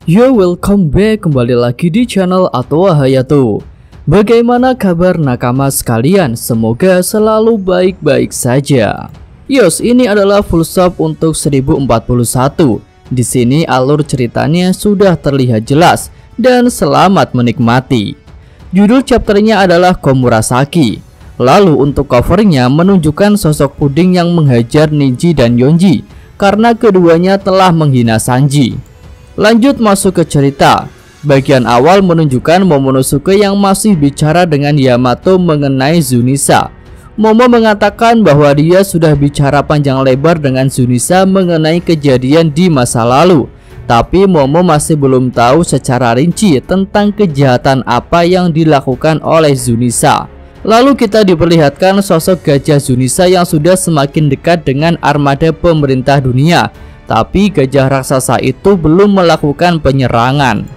Yo, welcome back kembali lagi di channel Atwa Hayato. Bagaimana kabar nakama sekalian? Semoga selalu baik-baik saja. Yos, ini adalah full shop untuk 1041. Di sini alur ceritanya sudah terlihat jelas dan selamat menikmati. Judul chapternya adalah Komurasaki. Lalu untuk covernya menunjukkan sosok puding yang menghajar Ninji dan Yonji karena keduanya telah menghina Sanji. Lanjut masuk ke cerita. Bagian awal menunjukkan Momonosuke yang masih bicara dengan Yamato mengenai Zunisa. Momo mengatakan bahwa dia sudah bicara panjang lebar dengan Zunisa mengenai kejadian di masa lalu. Tapi Momo masih belum tahu secara rinci tentang kejahatan apa yang dilakukan oleh Zunisa. Lalu kita diperlihatkan sosok gajah Zunisa yang sudah semakin dekat dengan armada pemerintah dunia. Tapi gajah raksasa itu belum melakukan penyerangan.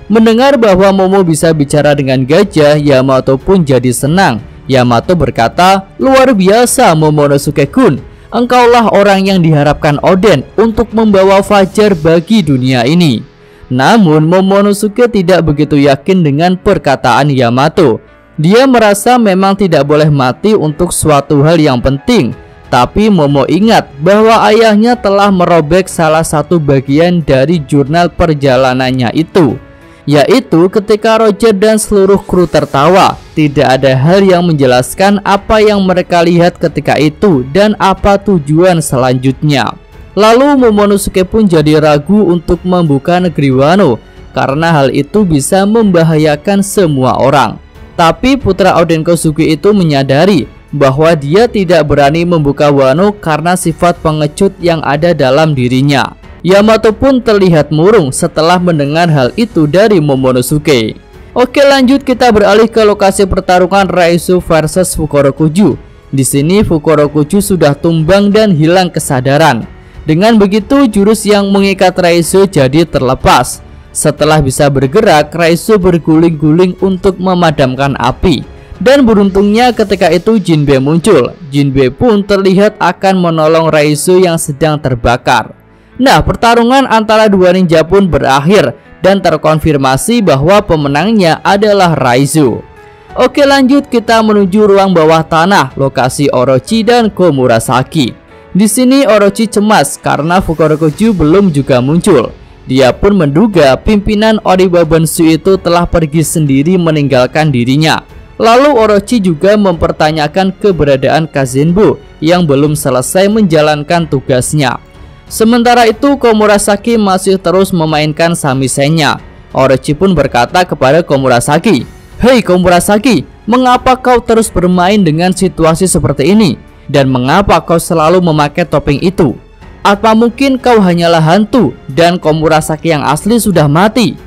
Mendengar bahwa Momo bisa bicara dengan gajah, Yamato pun jadi senang. Yamato berkata, "Luar biasa Momonosuke-kun, engkaulah orang yang diharapkan Oden untuk membawa fajar bagi dunia ini." Namun Momonosuke tidak begitu yakin dengan perkataan Yamato. Dia merasa memang tidak boleh mati untuk suatu hal yang penting. Tapi Momo ingat bahwa ayahnya telah merobek salah satu bagian dari jurnal perjalanannya itu, yaitu ketika Roger dan seluruh kru tertawa. Tidak ada hal yang menjelaskan apa yang mereka lihat ketika itu dan apa tujuan selanjutnya. Lalu Momonosuke pun jadi ragu untuk membuka negeri Wano karena hal itu bisa membahayakan semua orang. Tapi putra Oden Kozuki itu menyadari bahwa dia tidak berani membuka Wano karena sifat pengecut yang ada dalam dirinya. Yamato pun terlihat murung setelah mendengar hal itu dari Momonosuke. Oke, lanjut kita beralih ke lokasi pertarungan Raizo versus Fukurokuju. Di sini Fukurokuju sudah tumbang dan hilang kesadaran. Dengan begitu jurus yang mengikat Raizo jadi terlepas. Setelah bisa bergerak, Raizo berguling-guling untuk memadamkan api. Dan beruntungnya ketika itu Jinbe muncul. Jinbe pun terlihat akan menolong Raizo yang sedang terbakar. Nah, pertarungan antara dua ninja pun berakhir dan terkonfirmasi bahwa pemenangnya adalah Raizo. Oke, lanjut kita menuju ruang bawah tanah, lokasi Orochi dan Komurasaki. Di sini Orochi cemas karena Fukurokuju belum juga muncul. Dia pun menduga pimpinan Oribabansu itu telah pergi sendiri meninggalkan dirinya. Lalu Orochi juga mempertanyakan keberadaan Kazenbo yang belum selesai menjalankan tugasnya. Sementara itu Komurasaki masih terus memainkan samisenya. Orochi pun berkata kepada Komurasaki, "Hei Komurasaki, mengapa kau terus bermain dengan situasi seperti ini? Dan mengapa kau selalu memakai topeng itu? Apa mungkin kau hanyalah hantu dan Komurasaki yang asli sudah mati?"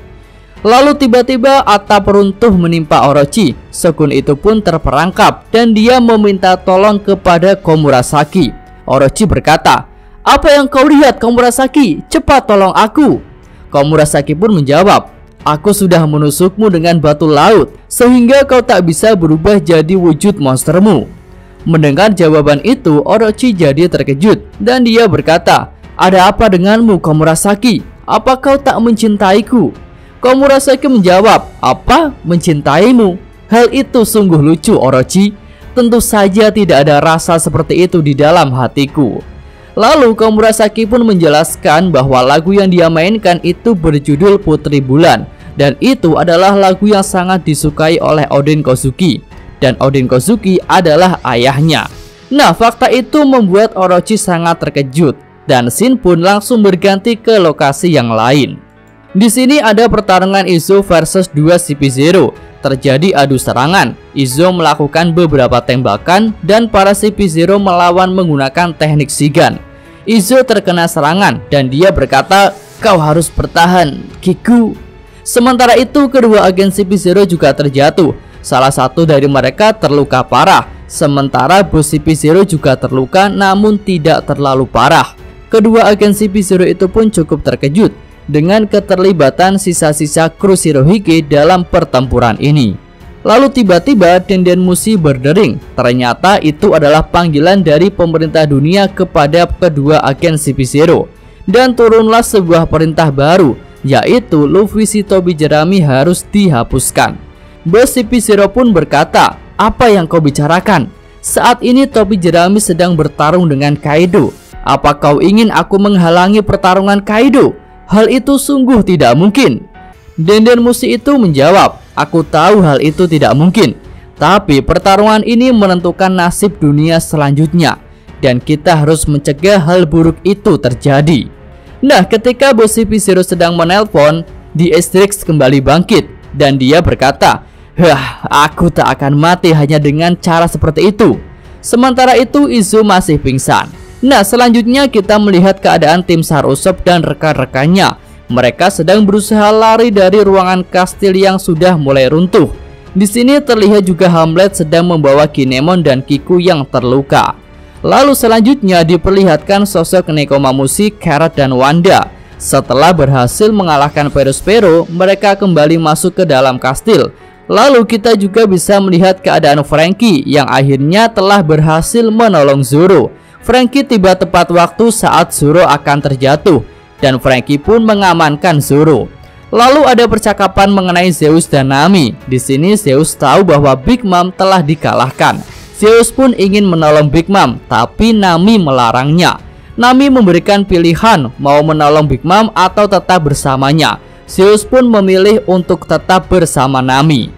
Lalu tiba-tiba atap runtuh menimpa Orochi. Shogun itu pun terperangkap dan dia meminta tolong kepada Komurasaki. Orochi berkata, "Apa yang kau lihat Komurasaki? Cepat tolong aku." Komurasaki pun menjawab, "Aku sudah menusukmu dengan batu laut sehingga kau tak bisa berubah jadi wujud monstermu." Mendengar jawaban itu, Orochi jadi terkejut dan dia berkata, "Ada apa denganmu Komurasaki? Apa kau tak mencintaiku?" Komurasaki menjawab, "Apa? Mencintaimu? Hal itu sungguh lucu Orochi. Tentu saja tidak ada rasa seperti itu di dalam hatiku." Lalu Komurasaki pun menjelaskan bahwa lagu yang dia mainkan itu berjudul Putri Bulan. Dan itu adalah lagu yang sangat disukai oleh Oden Kozuki. Dan Oden Kozuki adalah ayahnya. Nah, fakta itu membuat Orochi sangat terkejut. Dan scene pun langsung berganti ke lokasi yang lain. Di sini ada pertarungan Izo versus 2 CP0. Terjadi adu serangan. Izo melakukan beberapa tembakan dan para CP0 melawan menggunakan teknik Shigan. Izo terkena serangan dan dia berkata, "Kau harus bertahan, Kiku." Sementara itu kedua agen CP0 juga terjatuh. Salah satu dari mereka terluka parah. Sementara bos CP0 juga terluka namun tidak terlalu parah. Kedua agen CP0 itu pun cukup terkejut dengan keterlibatan sisa-sisa kru Shirohige dalam pertempuran ini. Lalu tiba-tiba Denden Mushi berdering. Ternyata itu adalah panggilan dari pemerintah dunia kepada kedua agen CP0. Dan turunlah sebuah perintah baru. yaitu Luffy si topi jerami harus dihapuskan. Bos CP0 pun berkata, "Apa yang kau bicarakan? Saat ini topi jerami sedang bertarung dengan Kaido. Apa kau ingin aku menghalangi pertarungan Kaido? Hal itu sungguh tidak mungkin." Denden Mushi itu menjawab, "Aku tahu hal itu tidak mungkin. Tapi pertarungan ini menentukan nasib dunia selanjutnya. Dan kita harus mencegah hal buruk itu terjadi." Nah, ketika bos CP0 sedang menelpon, The Asterix kembali bangkit. Dan dia berkata, aku tak akan mati hanya dengan cara seperti itu." Sementara itu Izo masih pingsan. Nah, selanjutnya kita melihat keadaan tim Sar Usopp dan rekan-rekannya. Mereka sedang berusaha lari dari ruangan kastil yang sudah mulai runtuh. Di sini terlihat juga Hamlet sedang membawa Kinemon dan Kiku yang terluka. Lalu selanjutnya diperlihatkan sosok Nekomamushi, Carrot, dan Wanda. Setelah berhasil mengalahkan Perospero, mereka kembali masuk ke dalam kastil. Lalu kita juga bisa melihat keadaan Franky yang akhirnya telah berhasil menolong Zoro. Franky tiba tepat waktu saat Zoro akan terjatuh, dan Franky pun mengamankan Zoro. Lalu ada percakapan mengenai Zeus dan Nami. Di sini Zeus tahu bahwa Big Mom telah dikalahkan. Zeus pun ingin menolong Big Mom, tapi Nami melarangnya. Nami memberikan pilihan mau menolong Big Mom atau tetap bersamanya. Zeus pun memilih untuk tetap bersama Nami.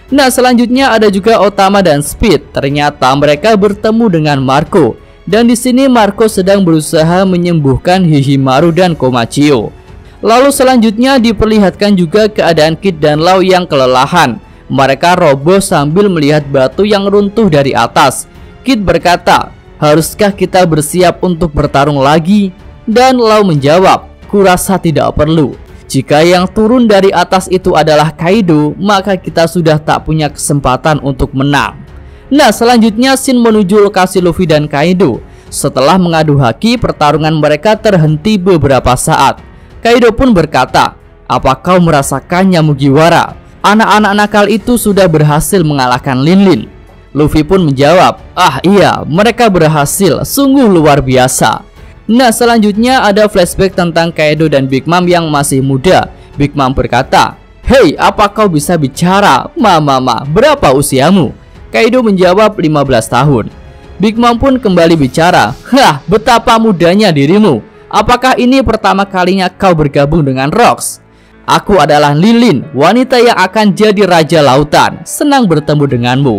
Nah, selanjutnya ada juga Otama dan Speed. Ternyata mereka bertemu dengan Marco. Dan di sini Marco sedang berusaha menyembuhkan Hihimaru dan Komachio. Lalu selanjutnya diperlihatkan juga keadaan Kid dan Law yang kelelahan. Mereka roboh sambil melihat batu yang runtuh dari atas. Kid berkata, "Haruskah kita bersiap untuk bertarung lagi?" Dan Law menjawab, "Kurasa tidak perlu. Jika yang turun dari atas itu adalah Kaido, maka kita sudah tak punya kesempatan untuk menang." Nah, selanjutnya Shin menuju lokasi Luffy dan Kaido. Setelah mengadu haki, pertarungan mereka terhenti beberapa saat. Kaido pun berkata, "Apa kau merasakannya, Mugiwara? Anak-anak nakal itu sudah berhasil mengalahkan Linlin." Luffy pun menjawab, "Iya, mereka berhasil, sungguh luar biasa." Nah, selanjutnya ada flashback tentang Kaido dan Big Mom yang masih muda. Big Mom berkata, "Hei, apa kau bisa bicara? Mama, berapa usiamu?" Kaido menjawab 15 tahun. Big Mom pun kembali bicara, "Betapa mudanya dirimu. Apakah ini pertama kalinya kau bergabung dengan Rocks? Aku adalah Lilin, wanita yang akan jadi raja lautan. Senang bertemu denganmu."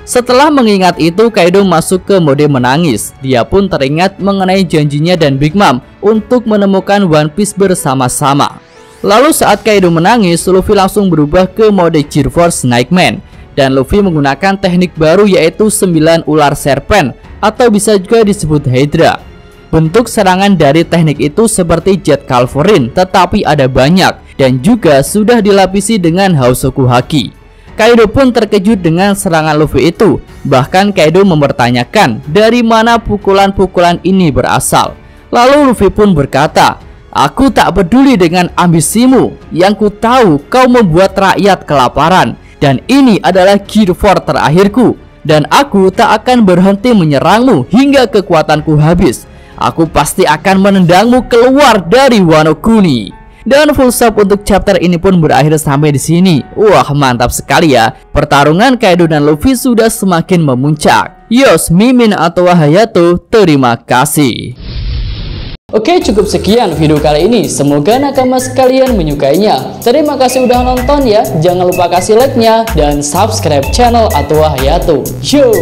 Setelah mengingat itu, Kaido masuk ke mode menangis. Dia pun teringat mengenai janjinya dan Big Mom untuk menemukan One Piece bersama-sama. Lalu saat Kaido menangis, Luffy langsung berubah ke mode Gear Force Nightman. Dan Luffy menggunakan teknik baru yaitu 9 ular serpen atau bisa juga disebut Hydra. Bentuk serangan dari teknik itu seperti Jet Calverin, tetapi ada banyak dan juga sudah dilapisi dengan Hausoku Haki. Kaido pun terkejut dengan serangan Luffy itu. Bahkan Kaido mempertanyakan dari mana pukulan-pukulan ini berasal. Lalu Luffy pun berkata, "Aku tak peduli dengan ambisimu. Yang ku tahu kau membuat rakyat kelaparan. Dan ini adalah Gear 4 terakhirku. Dan aku tak akan berhenti menyerangmu hingga kekuatanku habis. Aku pasti akan menendangmu keluar dari Wano Kuni." Dan full stop untuk chapter ini pun berakhir sampai di sini. Wah, mantap sekali ya. Pertarungan Kaido dan Luffy sudah semakin memuncak. Yos, Mimin atau Hayato, terima kasih. Oke, cukup sekian video kali ini. Semoga nakama sekalian menyukainya. Terima kasih udah nonton ya. Jangan lupa kasih like-nya dan subscribe channel Atwa Hayato. Yo!